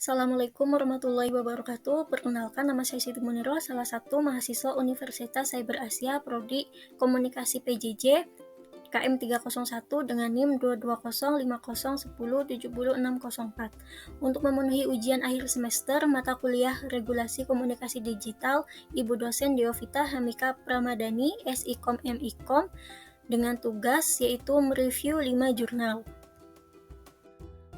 Assalamualaikum warahmatullahi wabarakatuh. Perkenalkan, nama saya Siti Munirah, salah satu mahasiswa Universitas Cyber Asia, Prodi Komunikasi PJJ, KM 301 dengan NIM 2205010700604. Untuk memenuhi ujian akhir semester mata kuliah Regulasi Komunikasi Digital, Ibu dosen Deovita Hamika Pramadani, SIKOM MIKOM, dengan tugas yaitu mereview 5 jurnal.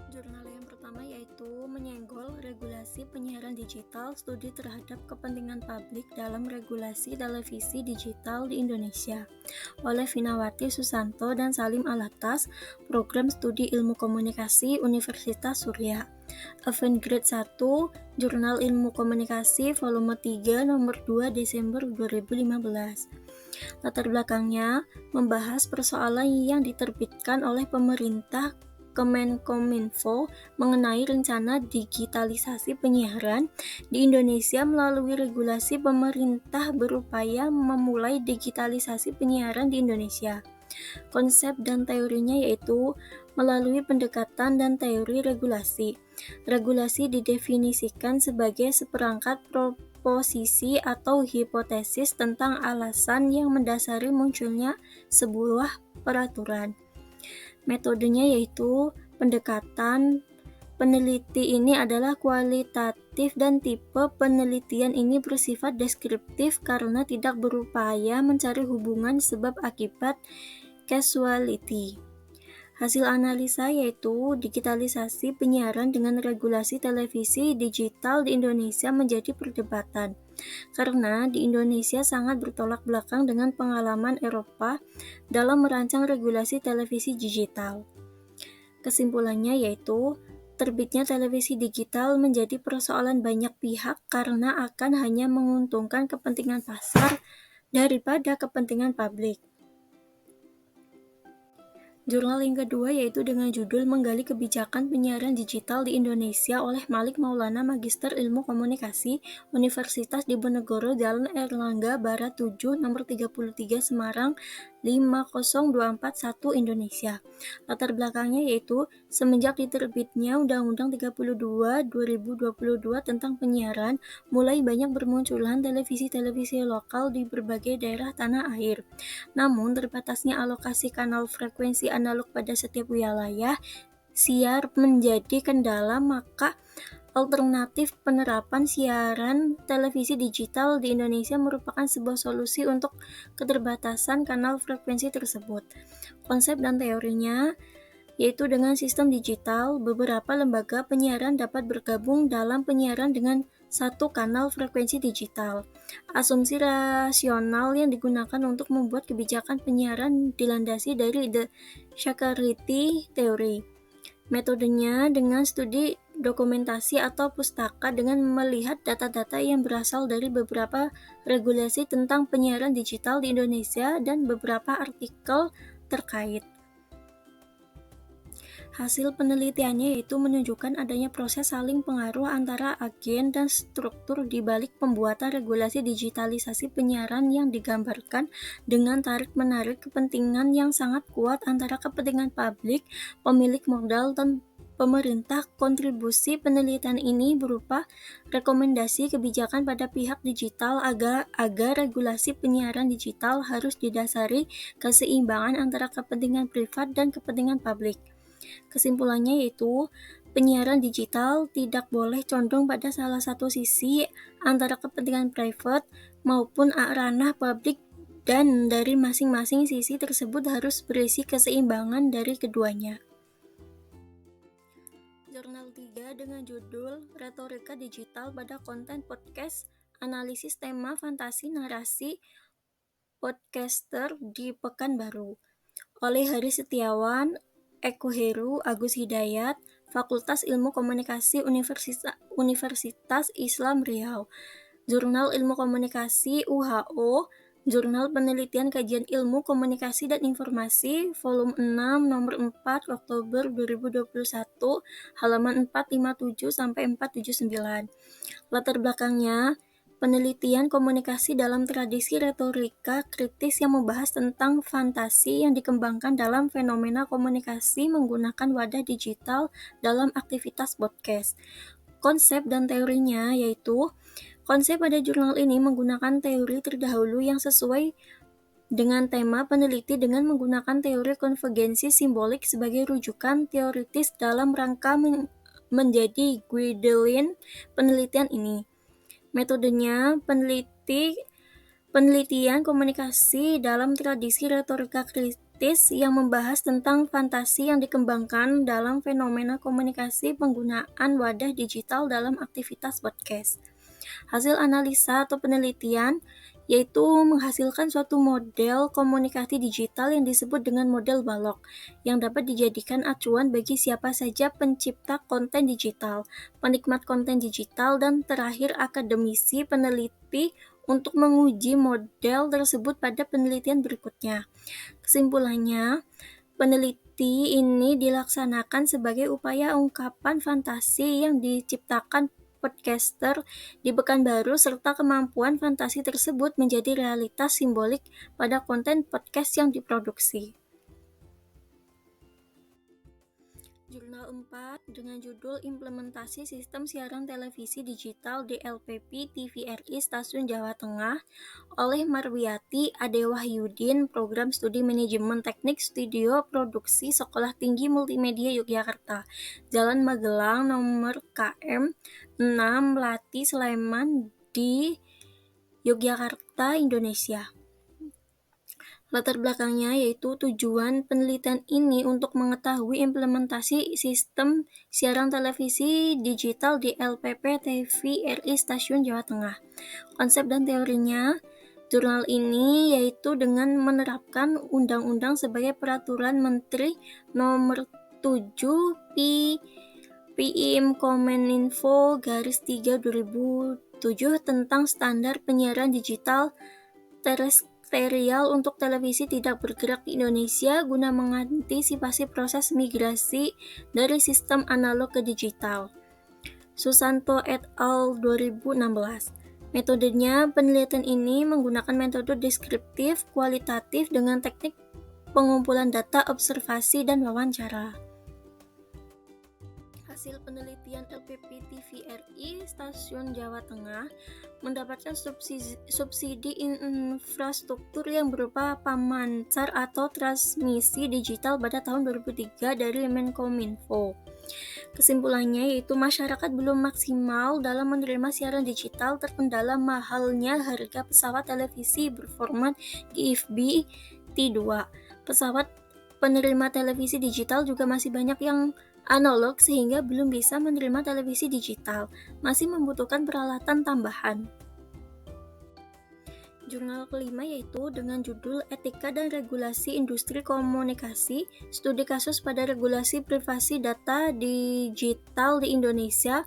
Jurnal yang pertama yaitu menyenggol regulasi penyiaran digital, studi terhadap kepentingan publik dalam regulasi televisi digital di Indonesia, oleh Vinawati Susanto dan Salim Alatas, Program Studi Ilmu Komunikasi Universitas Surya. Event Grade 1, Jurnal Ilmu Komunikasi, Volume 3, Nomor 2, Desember 2015. Latar belakangnya membahas persoalan yang diterbitkan oleh pemerintah Kemenkominfo mengenai rencana digitalisasi penyiaran di Indonesia. Melalui regulasi, pemerintah berupaya memulai digitalisasi penyiaran di Indonesia. Konsep dan teorinya yaitu melalui pendekatan dan teori regulasi. Regulasi didefinisikan sebagai seperangkat proposisi atau hipotesis tentang alasan yang mendasari munculnya sebuah peraturan. Metodenya yaitu pendekatan peneliti ini adalah kualitatif dan tipe penelitian ini bersifat deskriptif karena tidak berupaya mencari hubungan sebab akibat causality. Hasil analisa yaitu digitalisasi penyiaran dengan regulasi televisi digital di Indonesia menjadi perdebatan. Karena di Indonesia sangat bertolak belakang dengan pengalaman Eropa dalam merancang regulasi televisi digital. Kesimpulannya yaitu, terbitnya televisi digital menjadi persoalan banyak pihak karena akan hanya menguntungkan kepentingan pasar daripada kepentingan publik. Jurnal yang kedua yaitu dengan judul Menggali Kebijakan Penyiaran Digital di Indonesia oleh Malik Maulana, Magister Ilmu Komunikasi, Universitas Diponegoro, Jalan Erlangga Barat 7, Nomor 33, Semarang 50241, Indonesia. Latar belakangnya yaitu semenjak diterbitnya Undang-Undang 32 2022 tentang penyiaran, mulai banyak bermunculan televisi-televisi lokal di berbagai daerah tanah air. Namun, terbatasnya alokasi kanal frekuensi analog pada setiap wilayah siar menjadi kendala, maka alternatif penerapan siaran televisi digital di Indonesia merupakan sebuah solusi untuk keterbatasan kanal frekuensi tersebut. Konsep dan teorinya yaitu dengan sistem digital, beberapa lembaga penyiaran dapat bergabung dalam penyiaran dengan satu kanal frekuensi digital. Asumsi rasional yang digunakan untuk membuat kebijakan penyiaran dilandasi dari The Shakarity Theory. Metodenya dengan studi dokumentasi atau pustaka dengan melihat data-data yang berasal dari beberapa regulasi tentang penyiaran digital di Indonesia dan beberapa artikel terkait. Hasil penelitiannya yaitu menunjukkan adanya proses saling pengaruh antara agen dan struktur di balik pembuatan regulasi digitalisasi penyiaran yang digambarkan dengan tarik-menarik kepentingan yang sangat kuat antara kepentingan publik, pemilik modal, dan pemerintah. Kontribusi penelitian ini berupa rekomendasi kebijakan pada pihak digital agar regulasi penyiaran digital harus didasari keseimbangan antara kepentingan privat dan kepentingan publik. Kesimpulannya yaitu, penyiaran digital tidak boleh condong pada salah satu sisi antara kepentingan private maupun ranah publik, dan dari masing-masing sisi tersebut harus berisi keseimbangan dari keduanya. Jurnal 3 dengan judul Retorika Digital pada Konten Podcast, Analisis Tema Fantasi Narasi Podcaster di Pekanbaru, oleh Hari Setiawan, Eko Heru, Agus Hidayat, Fakultas Ilmu Komunikasi Universitas Islam Riau. Jurnal Ilmu Komunikasi UHO, Jurnal Penelitian Kajian Ilmu Komunikasi dan Informasi, Volume 6, Nomor 4, Oktober 2021, halaman 457-479. Latar belakangnya, penelitian komunikasi dalam tradisi retorika kritis yang membahas tentang fantasi yang dikembangkan dalam fenomena komunikasi menggunakan wadah digital dalam aktivitas podcast. konsep dan teorinya, yaitu konsep pada jurnal ini menggunakan teori terdahulu yang sesuai dengan tema peneliti dengan menggunakan teori konvergensi simbolik sebagai rujukan teoritis dalam rangka menjadi guideline penelitian ini. Metodenya penelitian komunikasi dalam tradisi retorika kritis yang membahas tentang fantasi yang dikembangkan dalam fenomena komunikasi penggunaan wadah digital dalam aktivitas podcast. Hasil analisa atau penelitian yaitu menghasilkan suatu model komunikasi digital yang disebut dengan model balok, yang dapat dijadikan acuan bagi siapa saja pencipta konten digital, penikmat konten digital, dan terakhir akademisi peneliti untuk menguji model tersebut pada penelitian berikutnya. Kesimpulannya, peneliti ini dilaksanakan sebagai upaya ungkapan fantasi yang diciptakan podcaster di Pekanbaru serta kemampuan fantasi tersebut menjadi realitas simbolik pada konten podcast yang diproduksi. Jurnal 4 dengan judul Implementasi Sistem Siaran Televisi Digital DLPP TVRI Stasiun Jawa Tengah oleh Marwiati Adewahyudin, Program Studi Manajemen Teknik Studio Produksi Sekolah Tinggi Multimedia Yogyakarta, Jalan Magelang nomor KM 6 Melati Sleman di Yogyakarta, Indonesia. Latar belakangnya yaitu tujuan penelitian ini untuk mengetahui implementasi sistem siaran televisi digital di LPP TVRI Stasiun Jawa Tengah. Konsep dan teorinya, jurnal ini yaitu dengan menerapkan undang-undang sebagai peraturan Menteri nomor 7 PIM Kominfo /3 2007 tentang standar penyiaran digital terestrial untuk televisi tidak bergerak di Indonesia guna mengantisipasi proses migrasi dari sistem analog ke digital. Susanto et al. 2016. Metodenya, penelitian ini menggunakan metode deskriptif kualitatif dengan teknik pengumpulan data, observasi, dan wawancara. Hasil penelitian LPP TVRI Stasiun Jawa Tengah mendapatkan subsidi infrastruktur yang berupa pemancar atau transmisi digital pada tahun 2003 dari Menkominfo. Kesimpulannya yaitu masyarakat belum maksimal dalam menerima siaran digital terkendala mahalnya harga pesawat televisi berformat GFB T2. Pesawat penerima televisi digital juga masih banyak yang analog sehingga belum bisa menerima televisi digital, masih membutuhkan peralatan tambahan. Jurnal kelima yaitu dengan judul Etika dan Regulasi Industri Komunikasi, Studi Kasus pada Regulasi Privasi Data Digital di Indonesia,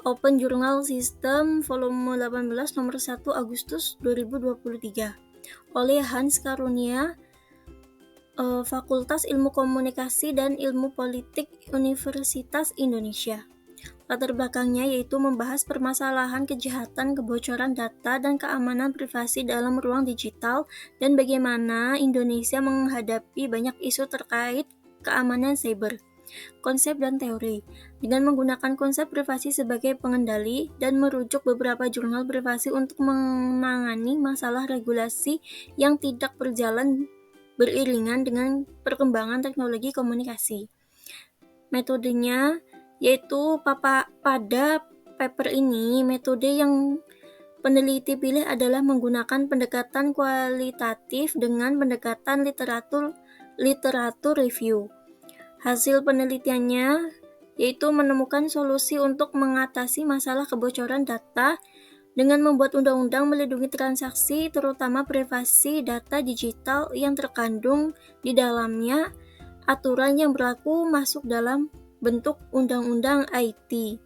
Open Journal System, Volume 18, nomor 1 Agustus 2023, oleh Hans Karunia, Fakultas Ilmu Komunikasi dan Ilmu Politik Universitas Indonesia. Latar belakangnya yaitu membahas permasalahan kejahatan, kebocoran data, dan keamanan privasi dalam ruang digital dan bagaimana Indonesia menghadapi banyak isu terkait keamanan cyber. Konsep dan teori. Dengan menggunakan konsep privasi sebagai pengendali dan merujuk beberapa jurnal privasi untuk menangani masalah regulasi yang tidak berjalan beriringan dengan perkembangan teknologi komunikasi. Metodenya yaitu pada paper ini, metode yang peneliti pilih adalah menggunakan pendekatan kualitatif dengan pendekatan literatur review. Hasil penelitiannya yaitu menemukan solusi untuk mengatasi masalah kebocoran data dengan membuat undang-undang melindungi transaksi, terutama privasi data digital yang terkandung di dalamnya. Aturan yang berlaku masuk dalam bentuk undang-undang IT.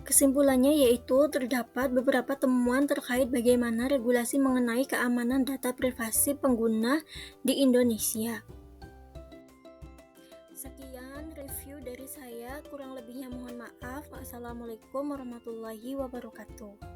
Kesimpulannya yaitu terdapat beberapa temuan terkait bagaimana regulasi mengenai keamanan data privasi pengguna di Indonesia. Sekian review dari saya, kurang lebihnya mohon maaf. Wassalamualaikum warahmatullahi wabarakatuh.